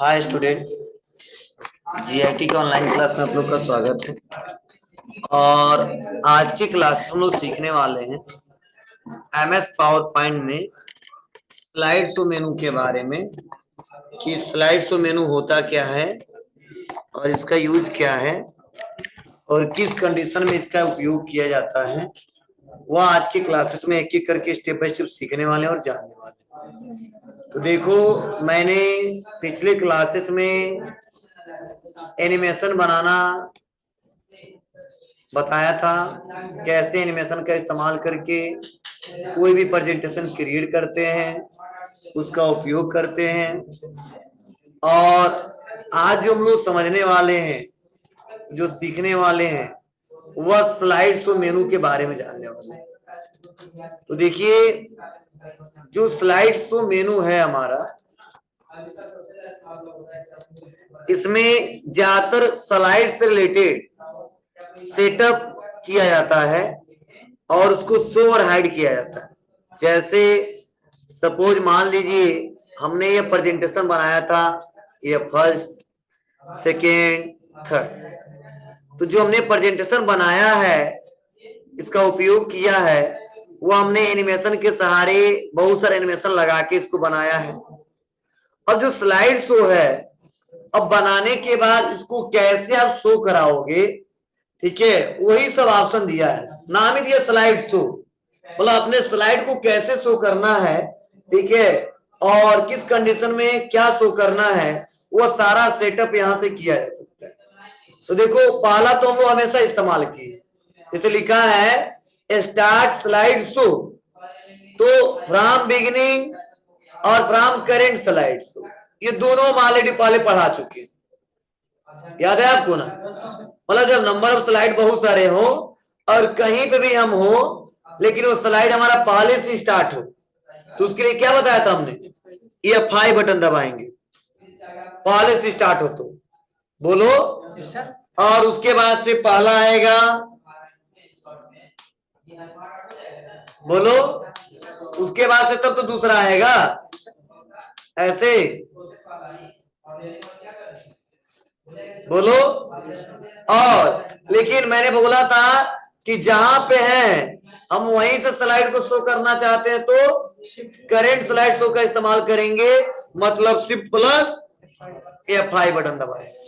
Hi student, GIT के online class में आप लोग का स्वागत है। और आज की क्लास हम लोग सीखने वाले हैं एमएस पावर पॉइंट में स्लाइड शो मेनू के बारे में कि स्लाइड शो मेनू होता क्या है और इसका यूज क्या है और किस कंडीशन में इसका उपयोग किया जाता है। वह आज की क्लासेस में एक एक करके स्टेप बाय स्टेप सीखने वाले और जानने वाले। तो देखो, मैंने पिछले क्लासेस में एनिमेशन बनाना बताया था, कैसे एनिमेशन का इस्तेमाल करके कोई भी प्रेजेंटेशन क्रिएट करते हैं, उसका उपयोग करते हैं। और आज जो हम लोग समझने वाले हैं, जो सीखने वाले हैं, वह स्लाइड शो मेनू के बारे में जानने वाले हैं। तो देखिए, जो स्लाइड शो मेनू है हमारा, इसमें ज्यादातर स्लाइड से रिलेटेड सेटअप किया जाता है और उसको शो और हाइड किया जाता है। जैसे सपोज मान लीजिए हमने ये प्रेजेंटेशन बनाया था, ये फर्स्ट सेकेंड थर्ड। तो जो हमने प्रेजेंटेशन बनाया है, इसका उपयोग किया है, वो हमने एनिमेशन के सहारे बहुत सारे एनिमेशन लगा के इसको बनाया है। अब जो स्लाइड शो है, अब बनाने के बाद इसको कैसे आप शो कराओगे, ठीक है, वही सब ऑप्शन दिया है। नाम ही दिया स्लाइड शो, बोला अपने स्लाइड को कैसे शो करना है, ठीक है, और किस कंडीशन में क्या शो करना है, वो सारा सेटअप यहां से किया जा सकता है। तो देखो, पहला तो हम लोग हमेशा इस्तेमाल किए, इसे लिखा है स्टार्ट स्लाइड शो। तो फ्रॉम बिगिनिंग और फ्रॉम करेंट स्लाइड शो, ये दोनों हम ऑलरेडी पहले पढ़ा चुके हैं, याद है आपको ना। मतलब जब नंबर ऑफ स्लाइड बहुत सारे हो और कहीं पे भी हम हो, लेकिन वो स्लाइड हमारा पहले से स्टार्ट हो, तो उसके लिए क्या बताया था हमने, F5 बटन दबाएंगे, पहले से स्टार्ट हो तो बोलो। और उसके बाद से पहला आएगा, बोलो। उसके बाद से तब तो दूसरा आएगा, ऐसे बोलो। और लेकिन मैंने बोला था कि जहां पे है हम वहीं से स्लाइड को शो करना चाहते हैं तो करेंट स्लाइड शो का इस्तेमाल करेंगे, मतलब शिफ्ट प्लस F5 बटन दबाए।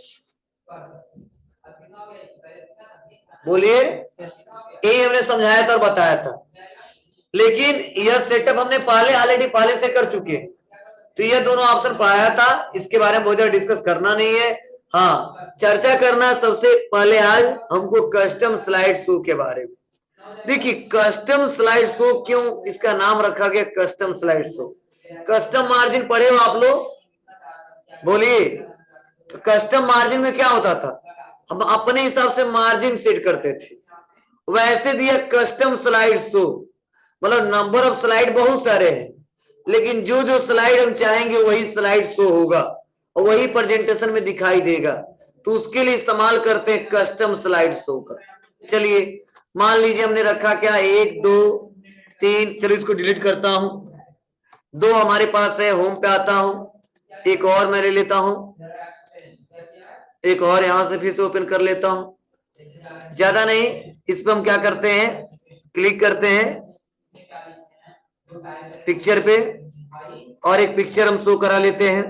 बोलिए, यही हमने समझाया था और बताया था। लेकिन यह सेटअप हमने ऑलरेडी पहले से कर चुके हैं, तो ये दोनों ऑप्शन पढ़ाया था, इसके बारे में बहुत ज्यादा डिस्कस करना नहीं है। हाँ, चर्चा करना सबसे पहले आज हमको कस्टम स्लाइड शो के बारे में। देखिए, कस्टम स्लाइड शो क्यों इसका नाम रखा गया custom slide show. Custom margin पढ़े हो आप लोग, बोलिए। तो कस्टम मार्जिन में क्या होता था, हम अपने हिसाब से मार्जिन सेट करते थे, वैसे दिया कस्टम स्लाइड शो। मतलब नंबर ऑफ स्लाइड बहुत सारे हैं, लेकिन जो जो स्लाइड हम चाहेंगे वही स्लाइड शो होगा और वही प्रेजेंटेशन में दिखाई देगा, तो उसके लिए इस्तेमाल करते हैं कस्टम स्लाइड शो का। चलिए, मान लीजिए हमने रखा क्या, 1 2 3, चलो इसको डिलीट करता हूं। 2 हमारे पास है, होम पे आता हूं, एक और मैं ले लेता हूं, एक और यहां से फिर से ओपन कर लेता हूं। ज्यादा नहीं, इस पे हम क्या करते हैं, क्लिक करते हैं पिक्चर पे और एक पिक्चर हम शो करा लेते हैं।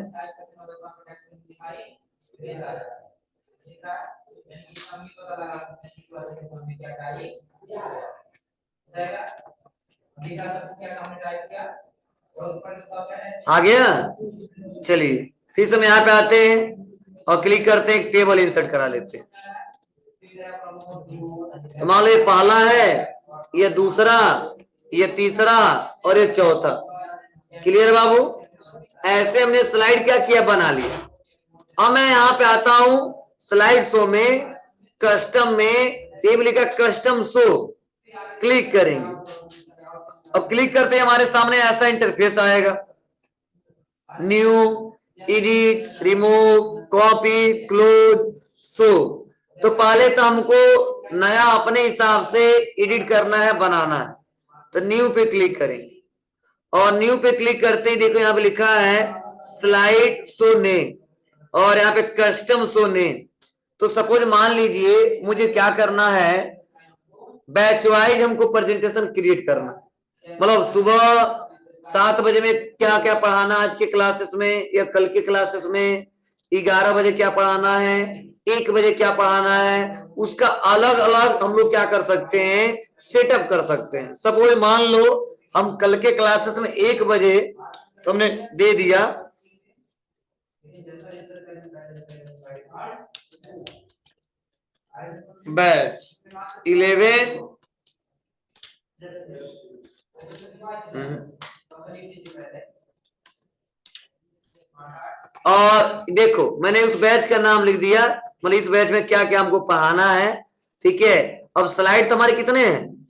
आ गया ना। चलिए फिर से हम यहाँ पे आते हैं और क्लिक करते हैं, टेबल इंसर्ट करा लेते हैं। तो मान लो ये पहला है, ये दूसरा, ये तीसरा और ये चौथा। क्लियर बाबू। ऐसे हमने स्लाइड क्या किया, बना लिया। अब मैं यहाँ पे आता हूं स्लाइड शो में, कस्टम में टेबल लिखा कस्टम शो, क्लिक करेंगे। अब क्लिक करते हैं हमारे सामने ऐसा इंटरफेस आएगा, new, edit, remove, copy, close, show. तो पहले तो हमको नया अपने हिसाब से एडिट करना है, बनाना है, तो न्यू पे क्लिक करेंगे और न्यू पे क्लिक करते ही देखो यहाँ पे लिखा है स्लाइड शो नेम। और यहाँ पे कस्टम शो नेम। तो सपोज मान लीजिए मुझे क्या करना है, बैच वाइज हमको प्रेजेंटेशन क्रिएट करना है। मतलब सुबह 7 बजे में क्या क्या पढ़ाना आज के क्लासेस में या कल के क्लासेस में, 11 बजे क्या पढ़ाना है, 1 बजे क्या पढ़ाना है, उसका अलग अलग हम लोग क्या कर सकते हैं, सेटअप कर सकते हैं। सपोज मान लो हम कल के क्लासेस में 1 बजे तो हमने दे दिया बैच 11 और देखो मैंने उस बैच का नाम लिख दिया, मतलब इस बैच में क्या क्या हमको पढ़ाना है। ठीक है, अब स्लाइड तो हमारे कितने हैं,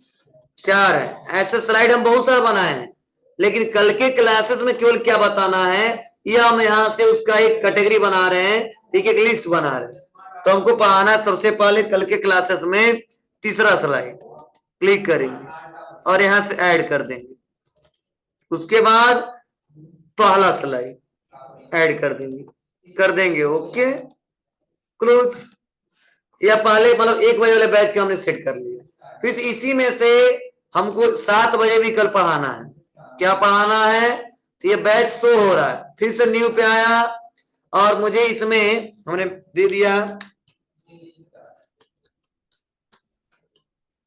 4 है। ऐसे स्लाइड हम बहुत सारे बनाए हैं, लेकिन कल के क्लासेस में केवल क्या बताना है, या हम यहाँ से उसका एक कैटेगरी बना रहे हैं, ठीक है, एक लिस्ट बना रहे हैं। तो हमको पढ़ाना है सबसे पहले कल के क्लासेस में तीसरा स्लाइड, क्लिक करेंगे और यहां से ऐड कर देंगे। उसके बाद पहला स्लाइड ऐड कर देंगे ओके, क्लोज। या पहले मतलब 1 बजे वाले बैच के हमने सेट कर लिया। फिर इसी में से हमको 7 बजे भी कल पढ़ाना है। क्या पढ़ाना है, तो ये बैच शो हो रहा है, फिर से न्यू पे आया और मुझे इसमें हमने दे दिया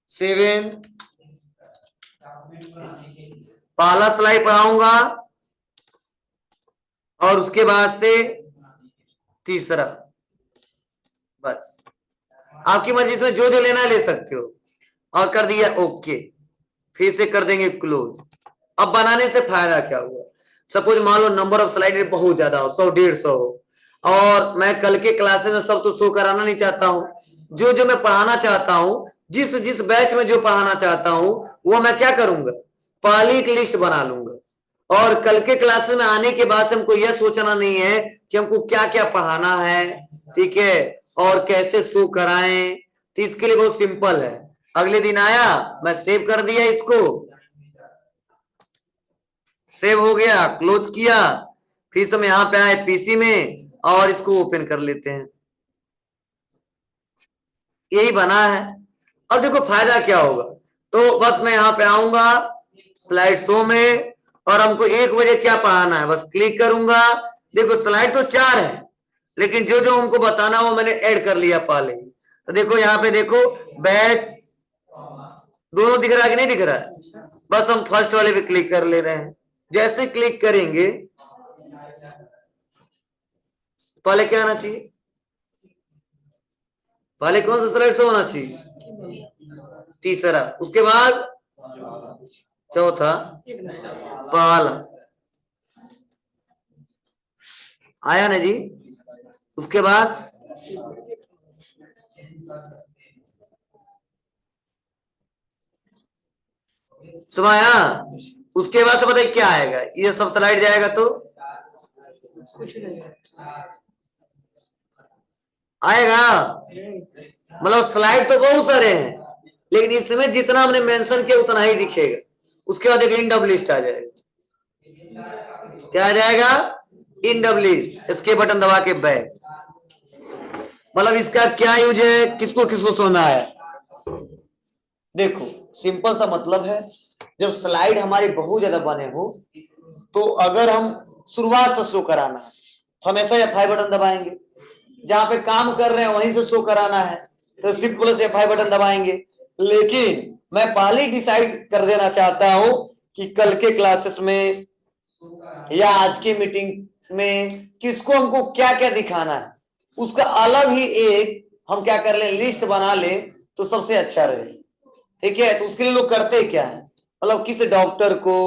7, पहला स्लाइड पढ़ाऊंगा और उसके बाद से तीसरा। बस आपकी मर्जी, इसमें जो जो लेना ले सकते हो। और कर दिया ओके, फिर से कर देंगे क्लोज। अब बनाने से फायदा क्या हुआ, सपोज मान लो नंबर ऑफ स्लाइड बहुत ज्यादा हो, 100 150 हो, और मैं कल के क्लासेस में सब तो शो कराना नहीं चाहता हूं। जो जो मैं पढ़ाना चाहता हूं, जिस जिस बैच में जो पढ़ाना चाहता हूं, वो मैं क्या करूंगा, पहले एक लिस्ट बना लूंगा। और कल के क्लासेस में आने के बाद से हमको यह सोचना नहीं है कि हमको क्या क्या पढ़ाना है, ठीक है, और कैसे शो कराएं। तो इसके लिए बहुत सिंपल है, अगले दिन आया मैं सेव कर दिया, इसको सेव हो गया, क्लोज किया, फिर से हम यहाँ पे आए पीसी में और इसको ओपन कर लेते हैं। यही बना है। अब देखो फायदा क्या होगा, तो बस मैं यहाँ पे आऊंगा स्लाइड शो में और हमको 1 बजे क्या पढ़ाना है, बस क्लिक करूंगा। देखो स्लाइड तो 4 है, लेकिन जो जो हमको बताना वो मैंने ऐड कर लिया पहले ही। तो देखो यहाँ पे देखो बैच दोनों दिख रहा है कि नहीं दिख रहा है, बस हम फर्स्ट वाले पे क्लिक कर ले रहे हैं। जैसे क्लिक करेंगे पहले क्या आना चाहिए, पहले कौन सा स्लाइड शो होना चाहिए, तीसरा, उसके बाद चौथा, पहला आया ना जी। उसके बाद सुनाया, उसके बाद से बताइए क्या आएगा, ये सब स्लाइड जाएगा तो कुछ नहीं आएगा। मतलब स्लाइड तो बहुत सारे हैं, लेकिन इसमें जितना हमने मेंशन किया उतना ही दिखेगा। उसके बाद एक इन डब लिस्ट आ जाएगा, क्या आ जाएगा, इन डब लिस्ट। इसके बटन दबा के बैक। मतलब इसका क्या यूज है, किसको किसको समझ आया। देखो सिंपल सा मतलब है, जब स्लाइड हमारे बहुत ज्यादा बने हो, तो अगर हम शुरुआत से शो कराना है तो हमेशा F5 बटन दबाएंगे। जहां पे काम कर रहे हैं वहीं से शो कराना है तो शिफ्ट प्लस F5 बटन दबाएंगे। लेकिन मैं पहले ही डिसाइड कर देना चाहता हूं कि कल के क्लासेस में या आज की मीटिंग में किसको हमको क्या क्या दिखाना है, उसका अलग ही एक हम क्या कर ले, लिस्ट बना ले तो सबसे अच्छा रहे। ठीक है, तो उसके लिए लोग करते क्या है, मतलब किस डॉक्टर को,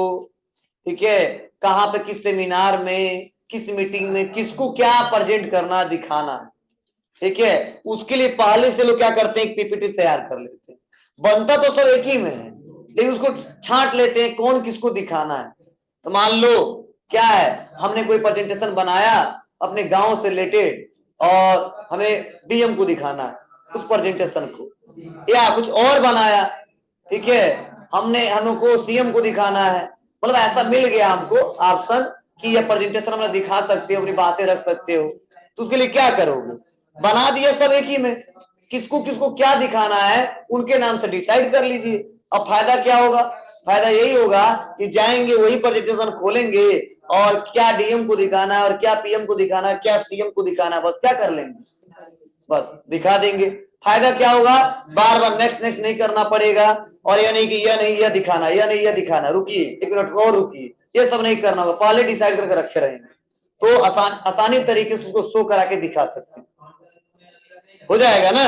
ठीक है, कहाँ पे, किस सेमिनार में, किस मीटिंग में किसको क्या प्रेजेंट करना दिखाना है, ठीक है, उसके लिए पहले से लोग क्या करते हैं, एक पीपीटी तैयार कर लेते हैं। बनता तो सब एक ही में है, लेकिन उसको छांट लेते हैं कौन किसको दिखाना है। तो मान लो क्या है, हमने कोई प्रेजेंटेशन बनाया अपने गांव से रिलेटेड और हमें डीएम को दिखाना है उस प्रेजेंटेशन को, या कुछ और बनाया, ठीक है, हमको सीएम को दिखाना है। मतलब ऐसा मिल गया हमको ऑप्शन कि ये प्रेजेंटेशन हम दिखा सकते हो, अपनी बातें रख सकते हो। तो उसके लिए क्या करोगे, बना दिया सब एक ही में, किसको किसको क्या दिखाना है उनके नाम से डिसाइड कर लीजिए। अब फायदा क्या होगा, फायदा यही होगा कि जाएंगे वही प्रेजेंटेशन खोलेंगे और क्या डीएम को दिखाना है और क्या पीएम को दिखाना है, क्या सीएम को दिखाना है, बस क्या कर लेंगे, बस दिखा देंगे। फायदा क्या होगा, बार बार नेक्स्ट नेक्स्ट नहीं करना पड़ेगा, और यह नहीं कि यह नहीं यह दिखाना, यह नहीं यह दिखाना, रुकिए एक मिनट और रुकिए, ये सब नहीं करना होगा, पहले डिसाइड करके रखे रहेंगे तो आसानी तरीके से उसको शो करा के दिखा सकते हैं, हो जाएगा ना।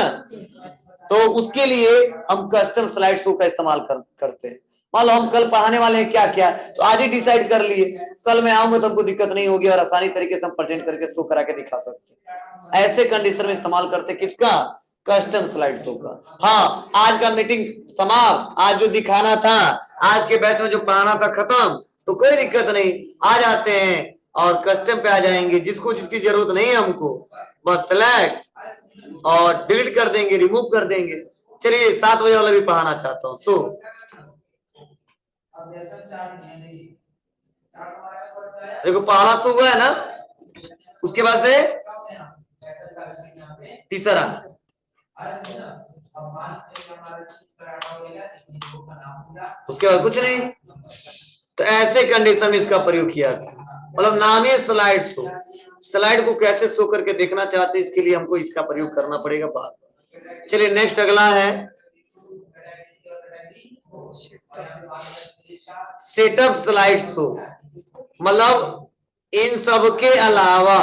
तो उसके लिए हम कस्टम स्लाइड शो का इस्तेमाल करते हैं। मान लो हम कल पढ़ाने वाले हैं क्या क्या, तो आज ही डिसाइड कर लिए, कल मैं आऊंगा तो हमको दिक्कत नहीं होगी और आसानी तरीके से हम प्रेजेंट करके शो करा के दिखा सकते हैं। ऐसे कंडीशन में इस्तेमाल करते किसका, कस्टम स्लाइड शो का। हाँ, आज का मीटिंग समाप्त, आज जो दिखाना था, आज के बैच में जो पढ़ाना था खत्म, तो कोई दिक्कत नहीं, आ जाते हैं और कस्टम पे आ जाएंगे, जिसको जिसकी जरूरत नहीं है हमको बस सेलेक्ट और डिलीट कर देंगे, रिमूव कर देंगे। चलिए 7 बजे वाला भी पढ़ाना चाहता हूँ। सो देखो पढ़ाना शो हुआ है ना, उसके बाद से तीसरा, उसके बाद कुछ नहीं। तो ऐसे कंडीशन में इसका प्रयोग किया गया, मतलब नाम ही स्लाइड शो, स्लाइड को कैसे शो करके देखना चाहते हैं इसके लिए हमको इसका प्रयोग करना पड़ेगा बाद। चलिए नेक्स्ट अगला है सेटअप स्लाइड शो, मतलब इन सब के अलावा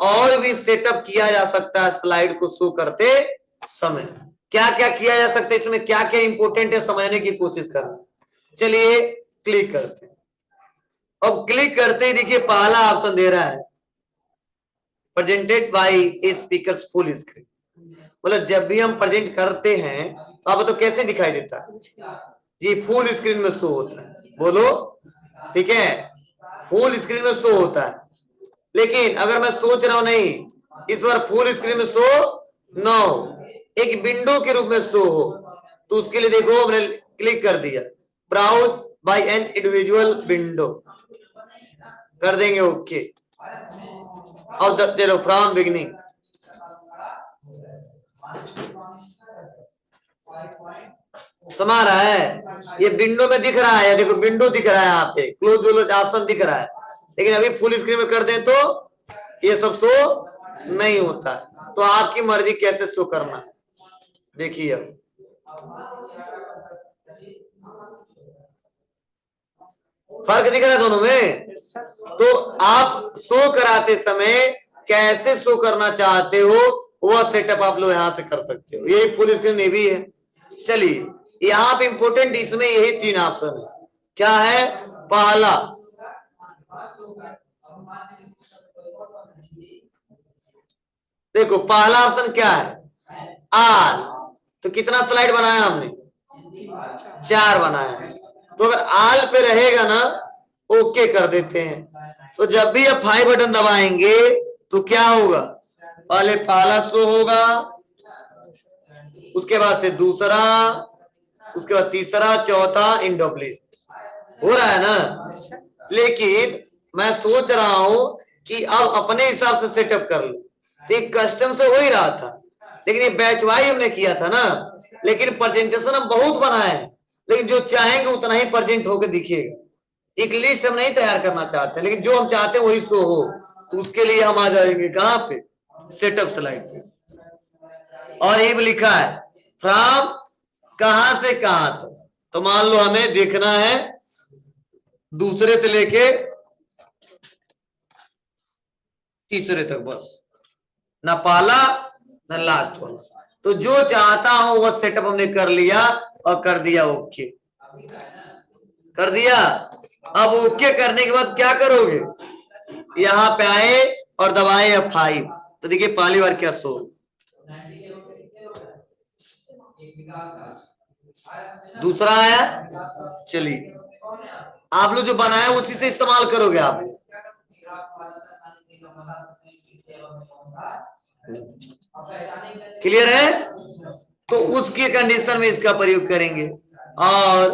और भी सेटअप किया जा सकता है स्लाइड को शो करते समय। क्या क्या किया जा सकता है इसमें, क्या क्या इंपॉर्टेंट है समझने की कोशिश करना। चलिए क्लिक करते हैं। अब क्लिक करते ही देखिए पहला ऑप्शन दे रहा है presented by a speaker full screen, मतलब जब भी हम प्रेजेंट करते हैं तो आप तो कैसे दिखाई देता है जी, फुल स्क्रीन में शो होता है, बोलो ठीक है, फुल स्क्रीन में शो होता है। लेकिन अगर मैं सोच रहा हूं नहीं इस बार फुल स्क्रीन में शो ना हो, एक विंडो के रूप में शो हो, तो उसके लिए देखो हमने क्लिक कर दिया browse by an individual window, कर देंगे ओके। अब दे दो फ्रॉम बिगिनिंग, समा रहा है, ये विंडो में दिख रहा है, देखो विंडो दिख रहा है यहाँ पे, क्लोज ऑप्शन दिख रहा है, लेकिन अभी फुल स्क्रीन में कर दें तो ये सब शो नहीं होता है। तो आपकी मर्जी कैसे शो करना है, देखिए अब फर्क दिख रहा है दोनों में। तो आप शो कराते समय कैसे शो करना चाहते हो वह सेटअप आप लोग यहां से कर सकते हो, यही फुल स्क्रीन में भी है। चलिए यहाँ पे इंपोर्टेंट इसमें यही 3 ऑप्शन है, क्या है, पहला देखो पहला ऑप्शन क्या है, आर, तो कितना स्लाइड बनाया हमने, 4 बनाया है, तो अगर आल पे रहेगा ना ओके कर देते हैं, तो जब भी आप 5 बटन दबाएंगे तो क्या होगा, पहले पहला शो होगा, उसके बाद से दूसरा, उसके बाद तीसरा, चौथा, एंड ऑफ लिस्ट, हो रहा है ना। लेकिन मैं सोच रहा हूं कि अब अपने हिसाब से सेटअप कर लूं, तो एक कस्टम से हो ही रहा था, लेकिन ये बैच वाइज हमने किया था ना, लेकिन प्रेजेंटेशन हम बहुत बनाए हैं, लेकिन जो चाहेंगे उतना ही प्रेजेंट होकर दिखिएगा, एक लिस्ट हम नहीं तैयार करना चाहते, लेकिन जो हम चाहते हैं वही शो हो, तो उसके लिए हम आ जाएंगे कहां पे, सेटअप स्लाइड पे, और ये भी लिखा है फ्रॉम कहां से कहां तक, तो मान लो हमें देखना है दूसरे से लेके तीसरे तक, बस ना पहला ना लास्ट वाला, तो जो चाहता हूं वह सेटअप हमने कर लिया और कर दिया ओके, कर दिया। अब ओके करने के बाद क्या करोगे, यहां पे आए और दबाए F5, तो देखिए पहली बार क्या शो, दूसरा आया, चलिए आप लोग जो बनाया उसी से इस्तेमाल करोगे आप, क्लियर है, तो उसकी कंडीशन में इसका प्रयोग करेंगे। और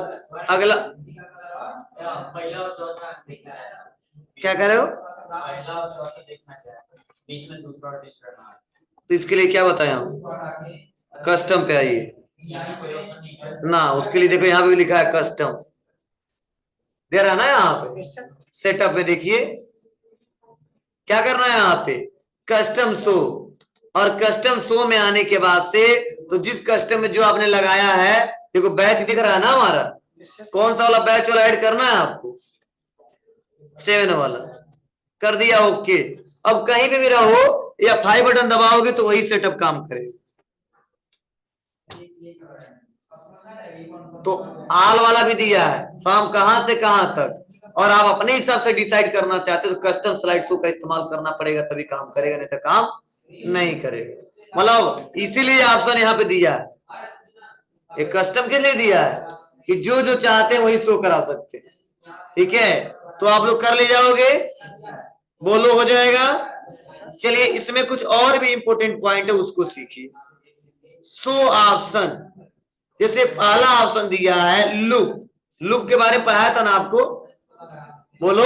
अगला क्या कर रहे हो, तो इसके लिए क्या बताया हूँ, कस्टम पे आइए ना, उसके लिए देखो यहाँ पे भी लिखा है कस्टम, दे रहा है ना यहाँ पे। सेटअप में देखिए क्या करना है यहाँ पे, कस्टम शो, और कस्टम शो में आने के बाद से तो जिस कस्टम में जो आपने लगाया है, देखो बैच दिख रहा है ना हमारा, कौन सा वाला बैच वाला ऐड करना है आपको, 7 वाला, कर दिया ओके। अब कहीं पे भी रहो या 5 बटन दबाओगे तो वही सेटअप काम करेगा। तो आल वाला भी दिया है, फ्रॉम कहां से कहां तक, और आप अपने हिसाब से डिसाइड करना चाहते हो तो कस्टम स्लाइड शो का इस्तेमाल करना पड़ेगा, तभी काम करेगा, नहीं तो काम नहीं करेगा। मतलब इसीलिए ऑप्शन यहाँ पे दिया है, एक कस्टम के लिए दिया है कि जो जो चाहते हैं वही शो करा सकते हैं। ठीक है, तो आप लोग कर ले जाओगे, बोलो हो जाएगा। चलिए इसमें कुछ और भी इंपॉर्टेंट पॉइंट है, उसको सीखिए। शो ऑप्शन, जैसे पहला ऑप्शन दिया है लूप, लूप के बारे में पढ़ाया था ना आपको, बोलो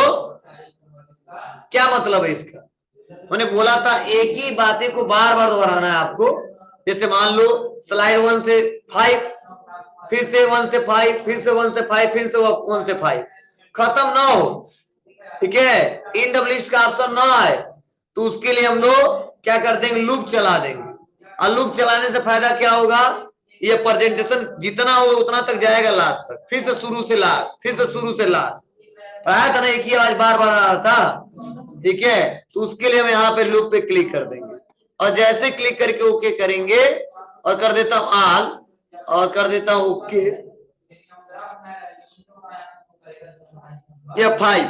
क्या मतलब है इसका। मैंने बोला था एक ही बातें को बार बार दोहराना है आपको। जैसे मान लो स्लाइड 1 से 5, फिर से 1 से 5, फिर से 1 से 5, फिर से 1 से 5, खत्म ना हो, ठीक है, इन डबल लिस्ट का ऑप्शन ना आए, तो उसके लिए हम लोग क्या कर देंगे, लूप चला देंगे। और लूप चलाने से फायदा क्या होगा, ये प्रेजेंटेशन जितना हो उतना तक जाएगा लास्ट तक, फिर से शुरू से लास्ट, फिर से शुरू से लास्ट, पढ़ाया था ना, एक ही आवाज बार बार आ रहा था। ठीक है, तो उसके लिए हम यहाँ पे लूप पे क्लिक कर देंगे, और जैसे क्लिक करके ओके करेंगे, और कर देता हूं ऑल, और कर देता हूं ओके, या 5,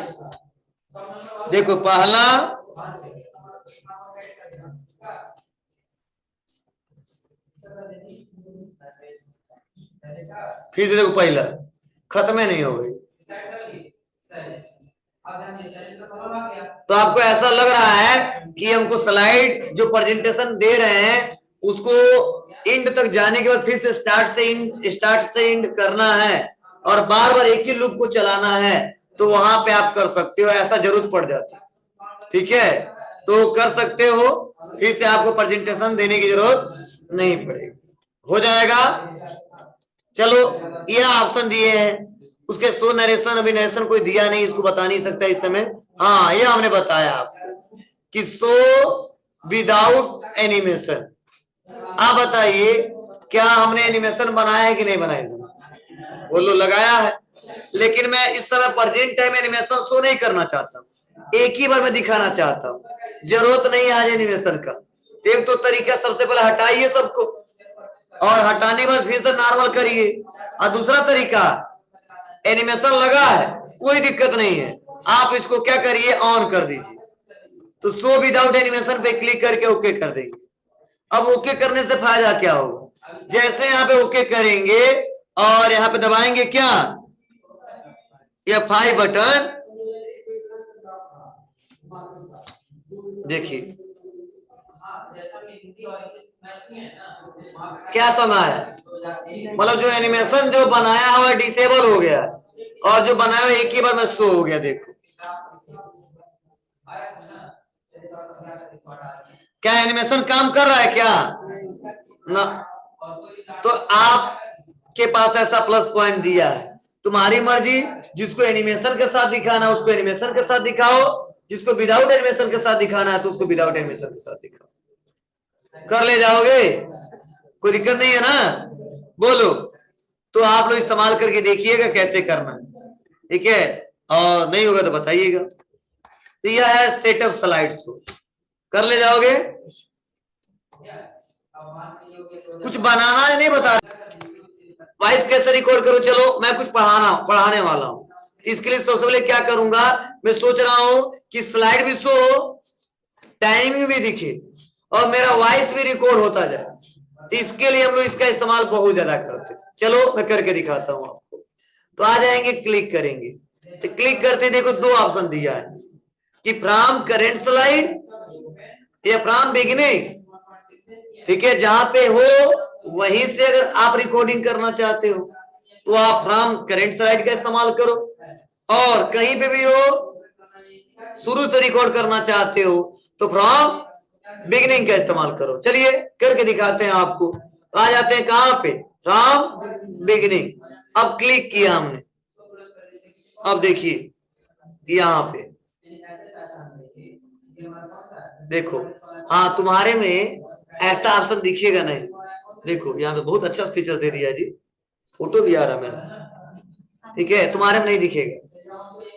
देखो पहला, फिर से देखो पहला, खत्म नहीं हो गई। तो आपको ऐसा लग रहा है कि हमको स्लाइड जो प्रेजेंटेशन दे रहे हैं उसको एंड तक जाने के बाद फिर से स्टार्ट से एंड करना है, और बार बार एक ही लूप को चलाना है, तो वहां पे आप कर सकते हो, ऐसा जरूरत पड़ जाती है। ठीक है, तो कर सकते हो, फिर से आपको प्रेजेंटेशन देने की जरूरत नहीं पड़ेगी, हो जाएगा। चलो ये ऑप्शन दिए हैं, उसके शो नरेशन, अभी नरेशन कोई दिया नहीं, इसको बता नहीं सकता इस समय। हाँ ये हमने बताया आपको कि शो विदाउट एनिमेशन। आप बताइए क्या हमने एनिमेशन बनाया है कि नहीं बनाया, बोलो लगाया है, लेकिन मैं इस समय प्रेजेंट टाइम एनिमेशन शो नहीं करना चाहता, एक ही बार में दिखाना चाहता हूँ, जरूरत नहीं है आज एनिमेशन का। एक तो तरीका, सबसे पहले हटाइए सबको, और हटाने के बाद फिर से नॉर्मल करिए, और दूसरा तरीका एनिमेशन लगा है कोई दिक्कत नहीं है, आप इसको क्या करिए, ऑन कर दीजिए, तो शो विदाउट एनिमेशन पे क्लिक करके ओके कर देंगे। अब ओके करने से फायदा क्या होगा, जैसे यहाँ पे ओके करेंगे और यहाँ पे दबाएंगे क्या, F5 बटन, देखिए क्या समय है, मतलब जो एनिमेशन जो बनाया हुआ डिसेबल हो गया, और जो बनाया हुआ एक ही बार में शो हो गया। देखो क्या एनिमेशन काम कर रहा है क्या ना, तो आपके पास ऐसा प्लस पॉइंट दिया है, तुम्हारी मर्जी, जिसको एनिमेशन के साथ दिखाना है उसको एनिमेशन के साथ दिखाओ, जिसको विदाउट एनिमेशन के साथ दिखाना है तो उसको विदाउट एनिमेशन के साथ दिखाओ, कर ले जाओगे, कोई दिक्कत नहीं है ना, बोलो। तो आप लोग इस्तेमाल करके देखिएगा कैसे करना है, ठीक है, और नहीं होगा तो बताइएगा। तो यह है सेटअप स्लाइड शो, कर ले जाओगे, कुछ बनाना नहीं बता, वॉइस कैसे रिकॉर्ड करो, चलो मैं कुछ पढ़ाने वाला हूँ, इसके लिए सबसे पहले क्या करूंगा, मैं सोच रहा हूं कि स्लाइड भी शो हो, टाइमिंग भी दिखे, और मेरा वॉइस भी रिकॉर्ड होता जाए, तो इसके लिए हम लोग इसका इस्तेमाल बहुत ज्यादा करते हैं। चलो मैं करके दिखाता हूं आपको। तो आ जाएंगे, क्लिक करेंगे, तो क्लिक करते देखो दो ऑप्शन दिया है कि फ्रॉम करेंट स्लाइड या फ्रॉम बिगिनिंग, ठीक है, जहां पे हो वहीं से अगर आप रिकॉर्डिंग करना चाहते हो तो आप फ्रॉम करेंट स्लाइड का इस्तेमाल करो, और कहीं पे भी हो शुरू से रिकॉर्ड करना चाहते हो तो फ्रॉम बिगिनिंग का इस्तेमाल करो। चलिए करके दिखाते हैं आपको। आ जाते हैं कहां पे, फ्रॉम बिगिनिंग। अब क्लिक किया हमने, अब देखिए यहाँ पे देखो, हाँ तुम्हारे में ऐसा ऑप्शन दिखेगा नहीं। देखो यहाँ पे बहुत अच्छा फीचर दे दिया जी, फोटो भी आ रहा मैंने, ठीक है, तुम्हारे में नहीं दिखेगा,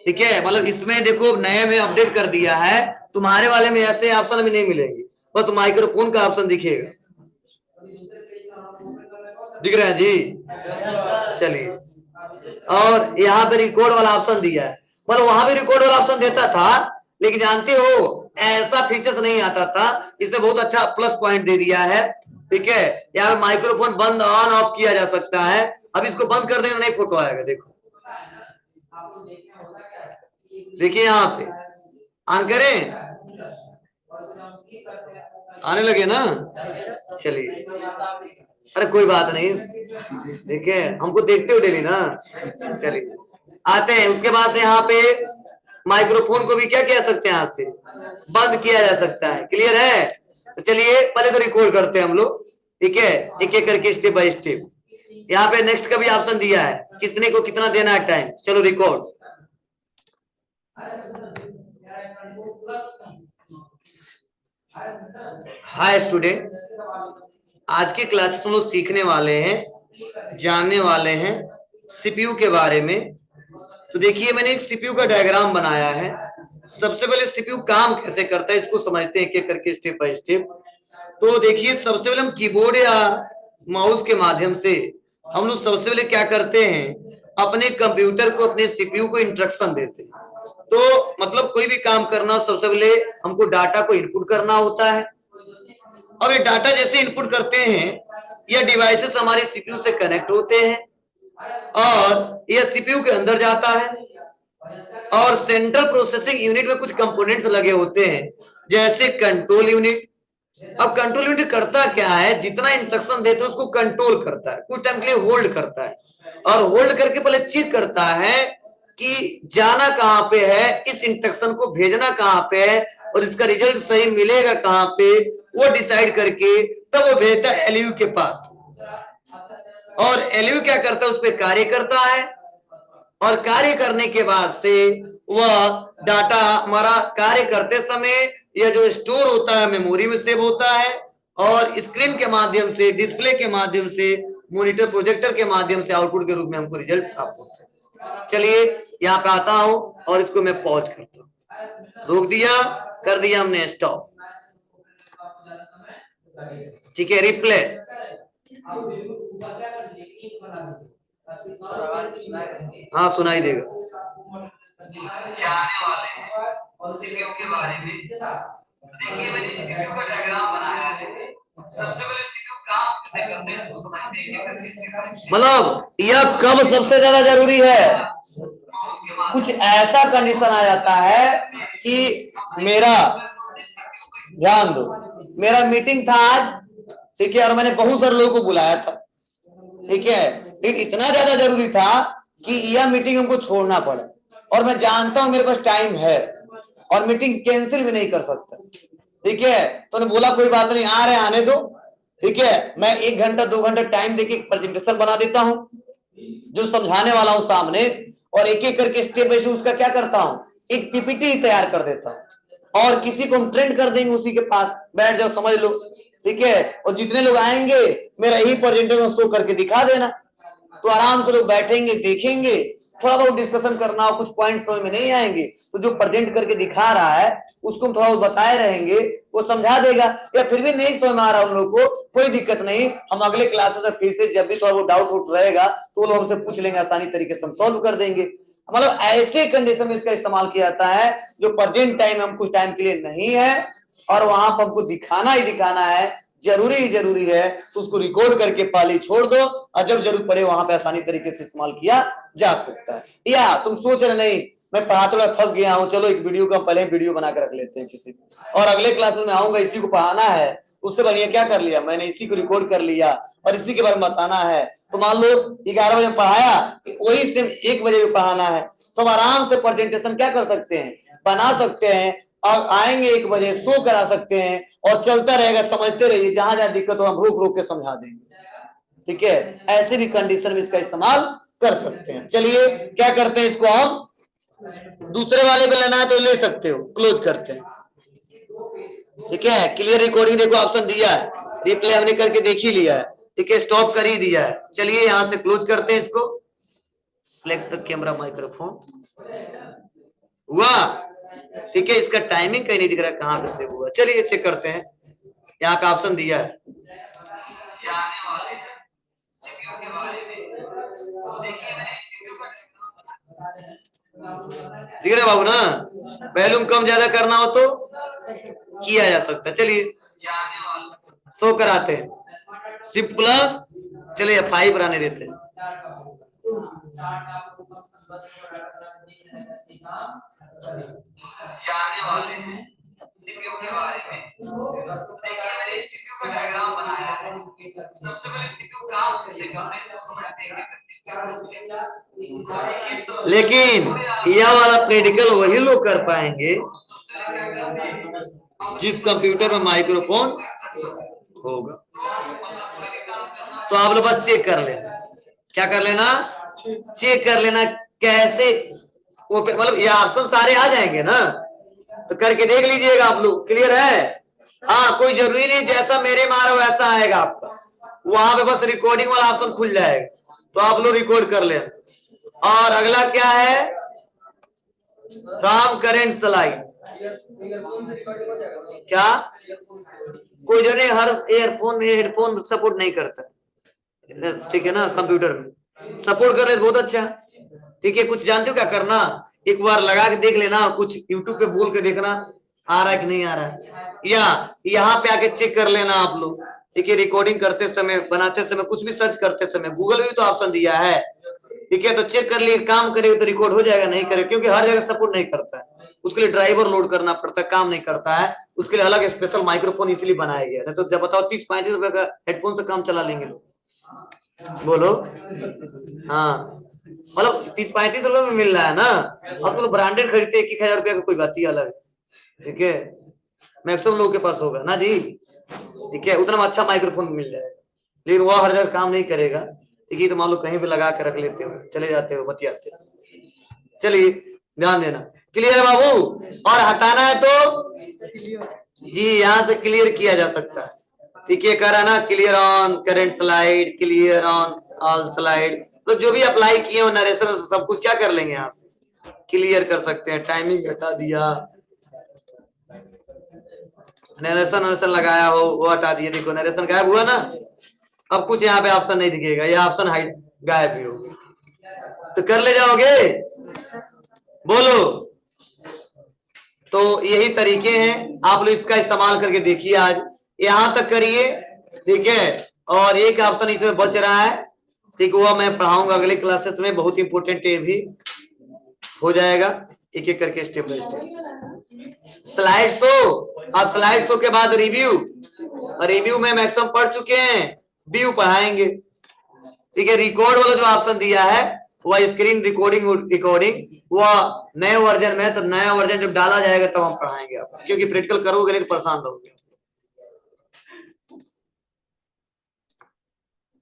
ठीक है। मतलब इसमें देखो नए में अपडेट कर दिया है, तुम्हारे वाले में ऐसे ऑप्शन भी नहीं मिलेंगे, बस माइक्रोफोन का ऑप्शन दिखेगा। दिख रहा है जी? चलिए, और यहाँ पे रिकॉर्ड वाला ऑप्शन दिया है, मतलब वहां भी रिकॉर्ड वाला ऑप्शन देता था, लेकिन जानते हो ऐसा फीचर्स नहीं आता था, इसने बहुत अच्छा प्लस पॉइंट दे दिया है, ठीक है। यहाँ पे माइक्रोफोन बंद ऑन ऑफ किया जा सकता है। अब इसको बंद कर देंगे नहीं फोटो आएगा, देखो देखिए यहाँ पे ऑन करें, आने लगे ना। चलिए, अरे कोई बात नहीं, देखिए हमको देखते हो डेली ना। चलिए आते हैं, उसके बाद से यहाँ पे माइक्रोफोन को भी क्या किया सकते हैं, हाथ से बंद किया जा सकता है। क्लियर है? तो चलिए पहले तो रिकॉर्ड करते हैं हम लोग, ठीक है, एक एक करके स्टेप बाय स्टेप। यहाँ पे नेक्स्ट का भी ऑप्शन दिया है, कितने को कितना देना है टाइम। चलो रिकॉर्ड। हाय स्टूडेंट, आज के क्लासेस में लोग सीखने वाले हैं, जानने वाले हैं सीपीयू के बारे में। तो देखिए मैंने एक सीपीयू का डायग्राम बनाया है। सबसे पहले सीपीयू काम कैसे करता है इसको समझते हैं एक एक करके स्टेप बाय स्टेप। तो देखिए सबसे पहले हम कीबोर्ड या माउस के माध्यम से हम लोग सबसे पहले क्या करते हैं, अपने कंप्यूटर को, अपने सीपीयू को इंस्ट्रक्शन देते हैं। तो मतलब कोई भी काम करना, सबसे पहले हमको डाटा को इनपुट करना होता है। अब ये डाटा जैसे इनपुट करते हैं, यह डिवाइसेस हमारे सीपीयू से कनेक्ट होते हैं और यह सीपीयू के अंदर जाता है। और सेंट्रल प्रोसेसिंग यूनिट में कुछ कंपोनेंट्स लगे होते हैं, जैसे कंट्रोल यूनिट। अब कंट्रोल यूनिट करता क्या है, जितना इंस्ट्रक्शन देते हैं उसको कंट्रोल करता है, कुछ टाइम के लिए होल्ड करता है, और होल्ड करके पहले चेक करता है कि जाना कहां पे है, इस इंस्ट्रक्शन को भेजना कहां पे है, और इसका रिजल्ट सही मिलेगा कहां पे, वो डिसाइड करके तब वो भेजता है एलयू के पास। और एलयू क्या करता है, उस पर कार्य करता है, और कार्य करने के बाद से वह डाटा हमारा कार्य करते समय यह जो स्टोर होता है मेमोरी में सेव होता है, और स्क्रीन के माध्यम से, डिस्प्ले के माध्यम से, मॉनिटर प्रोजेक्टर के माध्यम से आउटपुट के रूप में हमको रिजल्ट प्राप्त होता है। चलिए यहाँ पे आता हूं और इसको मैं पॉज करता हूं, रोक दिया, कर दिया हमने स्टॉप, ठीक है। रिप्ले, हाँ सुनाई देगा। जाने वाले हैं सीपीयू के बारे में। देखिए मैंने सीपीयू का डायग्राम बनाया है। सबसे पहले सीपीयू काम कैसे करते हैं उसको समझते हैं। मतलब यह कब सबसे ज्यादा जरूरी है, कुछ ऐसा कंडीशन आ जाता है कि मेरा, ध्यान दो, मेरा मीटिंग था आज, ठीक है, और मैंने बहुत सारे लोगों को बुलाया था, ठीक है, लेकिन इतना ज्यादा जरूरी था कि यह मीटिंग हमको छोड़ना पड़ा, और मैं जानता हूं मेरे पास टाइम है और मीटिंग कैंसिल भी नहीं कर सकता, ठीक है। तो ने बोला कोई बात नहीं, आ रहे आने दो, ठीक है, मैं 1 घंटा 2 घंटा टाइम देके एक प्रेजेंटेशन बना देता हूं जो समझाने वाला हूं सामने, और एक एक करके स्टेप बाय स्टेप उसका क्या करता हूं, एक पीपीटी तैयार कर देता हूं, और किसी को हम ट्रेंड कर देंगे उसी के पास, बैठ जाओ समझ लो, ठीक है, और जितने लोग आएंगे मेरा यही प्रेजेंटेशन शो करके दिखा देना, तो आराम से लोग बैठेंगे, देखेंगे, थोड़ा बहुत डिस्कशन करना हो, कुछ पॉइंट्स समझ में नहीं आएंगे तो जो प्रेजेंट करके दिखा रहा है उसको हम थोड़ा बहुत बताए रहेंगे, वो समझा देगा, या फिर भी नहीं समझ में आ रहा उन लोगों को, कोई दिक्कत नहीं, हम अगले क्लासेस में फिर से जब भी थोड़ा बहुत डाउट उठ रहेगा तो लोग हमसे पूछ लेंगे, आसानी तरीके से हम सॉल्व कर देंगे। मतलब ऐसे कंडीशन में इसका इस्तेमाल किया जाता है जो प्रेजेंट टाइम हम कुछ टाइम के लिए नहीं है और वहां पर हमको दिखाना ही दिखाना है, जरूरी है, तो उसको रिकॉर्ड करके पहले छोड़ दो, और जब जरूरत पड़े वहां पे आसानी तरीके से इस्तेमाल किया जा सकता है। या तुम सोच रहे नहीं मैं पढ़ा थोड़ा थक गया हूं, चलो एक वीडियो का पहले वीडियो बना के रख लेते हैं किसी, और अगले क्लासेस में आऊंगा इसी को पढ़ाना है, उससे बढ़िया क्या कर लिया मैंने, इसी को रिकॉर्ड कर लिया और इसी के बारे में बताना है। तो मान लो 11 बजे पढ़ाया, वही सेम 1 बजे भी पढ़ाना है, तो हम आराम से प्रेजेंटेशन क्या कर सकते हैं, बना सकते हैं, और आएंगे 1 बजे, शो करा सकते हैं और चलता रहेगा, समझते रहिए, जहां जहां दिक्कत हो हम रोक रोक के समझा देंगे। ठीक है, ऐसे भी कंडीशन में इसका इस्तेमाल कर सकते हैं। चलिए क्या करते हैं, इसको हम दूसरे वाले पे लेना है तो ले सकते हो, क्लोज करते हैं। ठीक है, क्लियर रिकॉर्डिंग देखो ऑप्शन दिया है, रिप्ले हमने करके देख ही लिया है। ठीक है, स्टॉप कर ही दिया है। चलिए यहां से क्लोज करते हैं इसको। सिलेक्ट द कैमरा माइक्रोफोन हुआ। ठीक है, इसका टाइमिंग कहीं नहीं दिख रहा है, कहां पे सेव हुआ। चलिए चेक करते हैं, यहाँ पे ऑप्शन दिया है जाने वाले हैं सीपीयू के बारे में। देखिए मैंने सीपीयू का दिख रहा है बाबू ना, वॉल्यूम कम ज्यादा करना हो तो किया जा सकता है। चलिए जाने वाले शो कराते हैं, शिफ्ट प्लस, चलिए 5 रहने देते हैं। जाने वाले हैं सीपीयू के बारे में। देखिए मैंने सीपीयू का डायग्राम बनाया है। सबसे पहले सीपीयू काम कैसे करते हैं लेकिन यह वाला प्रैक्टिकल वही लोग कर पाएंगे जिस कंप्यूटर में माइक्रोफोन होगा। तो आप लोग बस चेक कर लेना, क्या कर लेना, चेक कर लेना कैसे, मतलब ये ऑप्शन सारे आ जाएंगे ना, तो करके देख लीजिएगा आप लोग। क्लियर है? हाँ, कोई जरूरी नहीं जैसा मेरे मारा वैसा आएगा आपका, वहां पे बस रिकॉर्डिंग वाला ऑप्शन खुल जाएगा, तो आप लोग रिकॉर्ड कर लेना। और अगला क्या है, फ्रॉम करेंट स्लाइड, क्या कोई जो नहीं, हर एयरफोन हेडफोन सपोर्ट नहीं करता। ठीक है ना, कंप्यूटर में सपोर्ट कर ले बहुत अच्छा। ठीक है, कुछ जानते हो क्या करना, एक बार लगा के देख लेना, कुछ यूट्यूब पे बोल के देखना आ रहा है कि नहीं आ रहा है, या यहाँ पे आके चेक कर लेना आप लोग। ठीक है, रिकॉर्डिंग करते समय, बनाते समय, कुछ भी सर्च करते समय, गूगल भी तो ऑप्शन दिया है। ठीक है, तो चेक कर लिए, काम करेगा तो रिकॉर्ड हो जाएगा, नहीं करेगा क्योंकि हर जगह सपोर्ट नहीं करता है, उसके लिए ड्राइवर लोड करना पड़ता है, काम नहीं करता है, उसके लिए अलग स्पेशल माइक्रोफोन इसलिए बनाया गया है। तो जब बताओ 30-35 रुपए का हेडफोन से काम चला लेंगे लोग, बोलो। हाँ, मतलब 30-35 रुपए में मिल रहा है ना, अब तो ब्रांडेड खरीदते 1,000 रुपया का, कोई बात ही अलग है। ठीक है, मैक्सिमम लोग के पास होगा ना जी। ठीक है, उतना अच्छा माइक्रोफोन मिल जाएगा, लेकिन वो हर जगह काम नहीं करेगा। ठीक है, तो मान लो कहीं पे लगा के रख लेते हो, चले जाते हो, बतियाते हो। चलिए ध्यान देना, क्लियर है बाबू? और हटाना है तो जी यहाँ से क्लियर किया जा सकता है। ठीक है, करा ना, clear on current slide, clear on all slide, तो जो भी अप्लाई किए हो नरेशन सब कुछ क्या कर लेंगे, यहाँ से क्लियर कर सकते हैं। टाइमिंग हटा दिया, नरेशन लगाया हो वो हटा दिए, देखो नरेशन गायब हुआ ना, अब कुछ यहाँ पे ऑप्शन नहीं दिखेगा, ये ऑप्शन हाइड गायब भी होगी, तो कर ले जाओगे, बोलो। तो यही तरीके हैं, आप लोग इसका इस्तेमाल करके देखिए, आज यहां तक करिए। ठीक है, और एक ऑप्शन इसमें बच रहा है, ठीक, वो मैं पढ़ाऊंगा अगले क्लासेस में, बहुत इंपोर्टेंट है भी, हो जाएगा एक एक करके step by step. Slide show, और स्लाइड शो के बाद रिव्यू, रिव्यू में मैक्सिमम पढ़ चुके हैं, व्यू पढ़ाएंगे। ठीक है, रिकॉर्ड वाला जो ऑप्शन दिया है वह स्क्रीन रिकॉर्डिंग वह नए वर्जन में, तो नया वर्जन जब डाला जाएगा तब हम पढ़ाएंगे आप, क्योंकि प्रैक्टिकल करोगे नहीं तो परेशान रहोगे।